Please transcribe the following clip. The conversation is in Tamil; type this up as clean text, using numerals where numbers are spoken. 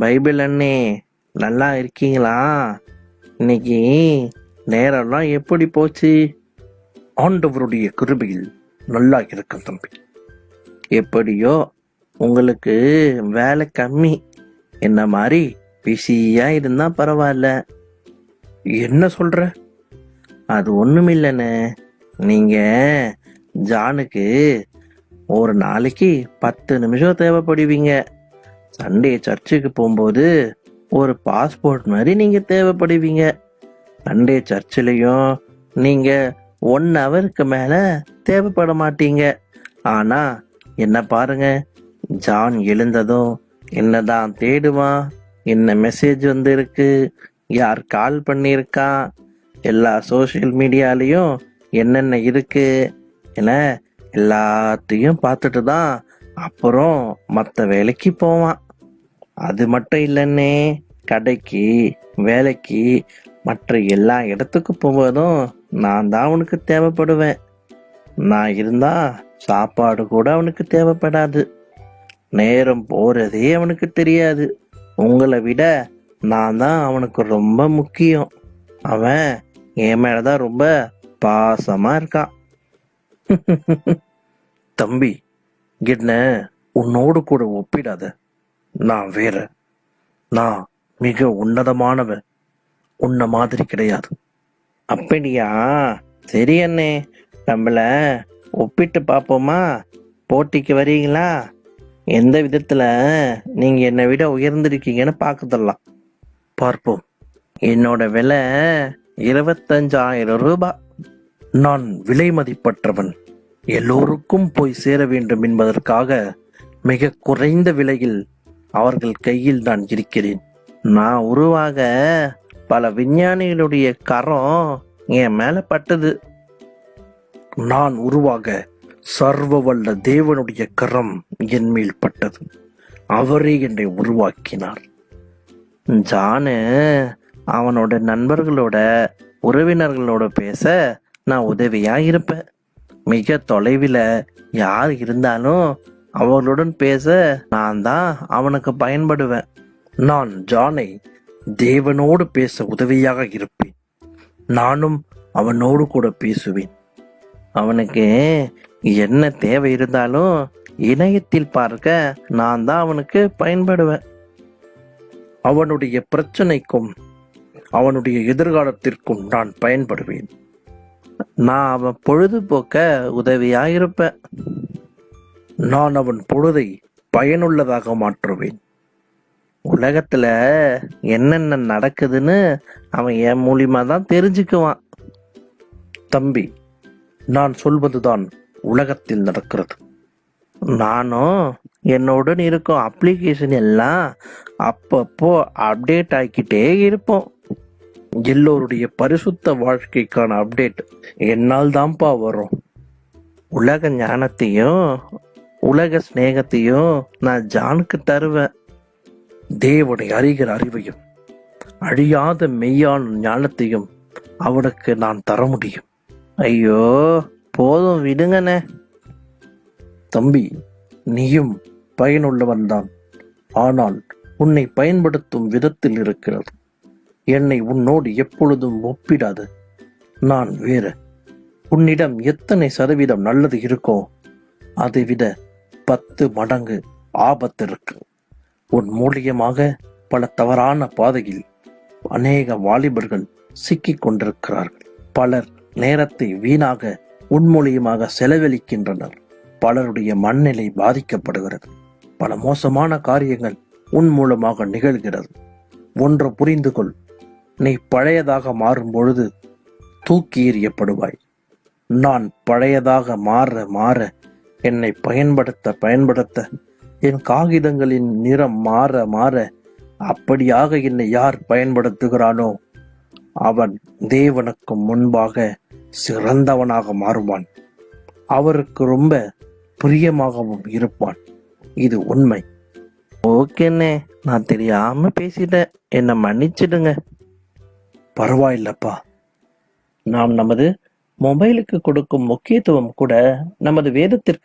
பைபிள் அண்ணே, நல்லா இருக்கீங்களா? இன்னைக்கு நேரம்லாம் எப்படி போச்சு? ஆண்டவருடைய கிருபையில் நல்லா இருக்கும் தம்பி. எப்படியோ உங்களுக்கு வேலை கம்மி, என்ன மாதிரி பிஸியா இருந்தா பரவாயில்ல. என்ன சொல்ற? அது ஒண்ணுமில்லண்ணே, நீங்க ஜானுக்கு ஒரு நாளைக்கு 10 நிமிஷம் தேவைப்படுவீங்க. சண்டே சர்ச்சுக்கு போகும்போது ஒரு பாஸ்போர்ட் மாதிரி நீங்க தேவைப்படுவீங்க. சண்டே சர்ச்சிலையும் நீங்க 1 ஹவருக்கு மேல தேவைப்பட மாட்டீங்க. ஆனா என்ன பாருங்க, ஜான் எழுந்ததும் என்னதான் தேடுவான், என்ன மெசேஜ் வந்து இருக்கு, யார் கால் பண்ணியிருக்கான், எல்லா சோசியல் மீடியாலையும் என்னென்ன இருக்கு என எல்லாத்தையும் பார்த்துட்டு தான் அப்புறம் மற்ற வேலைக்கு போவான். அது மட்டும் இல்லைன்னே, கடைக்கு, வேலைக்கு, மற்ற எல்லா இடத்துக்கு போகும்போதும் நான் தான் அவனுக்கு தேவைப்படுவேன். நான் இருந்தா சாப்பாடு கூட அவனுக்கு தேவைப்படாது. நேரம் போறதே அவனுக்கு தெரியாது. உங்களை விட நான் தான் அவனுக்கு ரொம்ப முக்கியம். அவன் என் மேலதான் ரொம்ப பாசமா இருக்கான். தம்பி, என்ன உன்னோடு கூட ஒப்பிடாத. நான் வேற. நான் மிக உன்னதமானவன். உன்ன மாதிரி கிடையாது. அப்படியா? சரி அண்ணே, நம்மள ஒப்பிட்டு பார்ப்போமா? போட்டிக்கு வரீங்களா? எந்த விதத்துல நீங்க என்னை விட உயர்ந்திருக்கீங்கன்னு பார்க்கதெல்லாம் பார்ப்போம். என்னோட விலை 25,000 ரூபாய். நான் விலை மதிப்பற்றவன். எல்லோருக்கும் போய் சேர வேண்டும் என்பதற்காக மிக குறைந்த விலையில் அவர்கள் கையில் நான் இருக்கிறேன். நான் உருவாக பல விஞ்ஞானிகளுடைய கரம் என் மேல பட்டது. நான் உருவாக சர்வ வல்ல தேவனுடைய கரம் என் மேல் பட்டது. அவரே என்னை உருவாக்கினார். ஜானு அவனோட நண்பர்களோட, உறவினர்களோட பேச நான் உதவியா இருப்பேன். மிக தொலைவில் யார் இருந்தாலும் அவர்களுடன் பேச நான் தான் அவனுக்கு பயன்படுவேன். நான் ஜானை தேவனோடு பேச உதவியாக இருப்பேன். நானும் அவனோடு கூட பேசுவேன். அவனுக்கு என்ன தேவை இருந்தாலும் இணையத்தில் பார்க்க நான் தான் அவனுக்கு பயன்படுவேன். அவனுடைய பிரச்சனைக்கும் அவனுடைய எதிர்காலத்திற்கும் நான் பயன்படுவேன். நான் அவன் பொழுதுபோக்க உதவியா இருப்பேன். நான் அவன் பொழுதை பயனுள்ளதாக மாற்றுவேன். உலகத்துல என்னென்ன நடக்குதுன்னு அவன் என் மூலியமா தான் தெரிஞ்சுக்குவான். தம்பி, நான் சொல்வதுதான் உலகத்தில் நடக்கிறது. நானும் என்னோட இருக்கும் அப்ளிகேஷன் எல்லாம் அப்பப்போ அப்டேட் ஆகிக்கிட்டே இருப்போம். எல்லோருடைய பரிசுத்த வாழ்க்கைக்கான அப்டேட் என்னால் தான்ப்பா வரும். உலக ஞானத்தையும் உலக சிநேகத்தையும் நான் ஜானுக்கு தருவேன். தேவனை அறிகிற அறிவையும் அழியாத மெய்யான ஞானத்தையும் அவனுக்கு நான் தர முடியும். ஐயோ, போதும் விடுங்கண்ணே. தம்பி, நீயும் பயனுள்ளவன்தான். ஆனால் உன்னை பயன்படுத்தும் விதத்தில் இருக்கிறது. என்னை உன்னோடு எப்பொழுதும் ஒப்பிடாது. நான் வேற. உன்னிடம் எத்தனை சதவீதம் நல்லது இருக்கோ அதை விட 10 மடங்கு ஆபத்து இருக்கு. உன் மூலியமாக பல தவறான பாதையில் அநேக வாலிபர்கள் சிக்கிக் கொண்டிருக்கிறார்கள். பலர் நேரத்தை வீணாக உன் மூலியமாக செலவழிக்கின்றனர். பலருடைய மனநிலை பாதிக்கப்படுகிறது. பல மோசமான காரியங்கள் உன் மூலமாக நிகழ்கிறது. ஒன்று புரிந்து கொள், நீ பழையதாக மாறும் பொழுது தூக்கி எறியப்படுவாய். நான் பழையதாக மாற மாற, என்னை பயன்படுத்த என் காகிதங்களின் நிறம் மாற மாற, அப்படியாக என்னை யார் பயன்படுத்துகிறானோ அவன் தேவனுக்கு முன்பாக சிறந்தவனாக மாறுவான். அவருக்கு ரொம்ப பிரியமாகவும் இருப்பான். இது உண்மை. ஓகேண்ணே, நான் தெரியாம பேசிட்டேன், என்னை மன்னிச்சிடுங்க. பரவாயில்லப்பா. நாம் நமது மொபைலுக்கு கொடுக்கும் முக்கியத்துவம் கூட நமது வேதத்திற்கு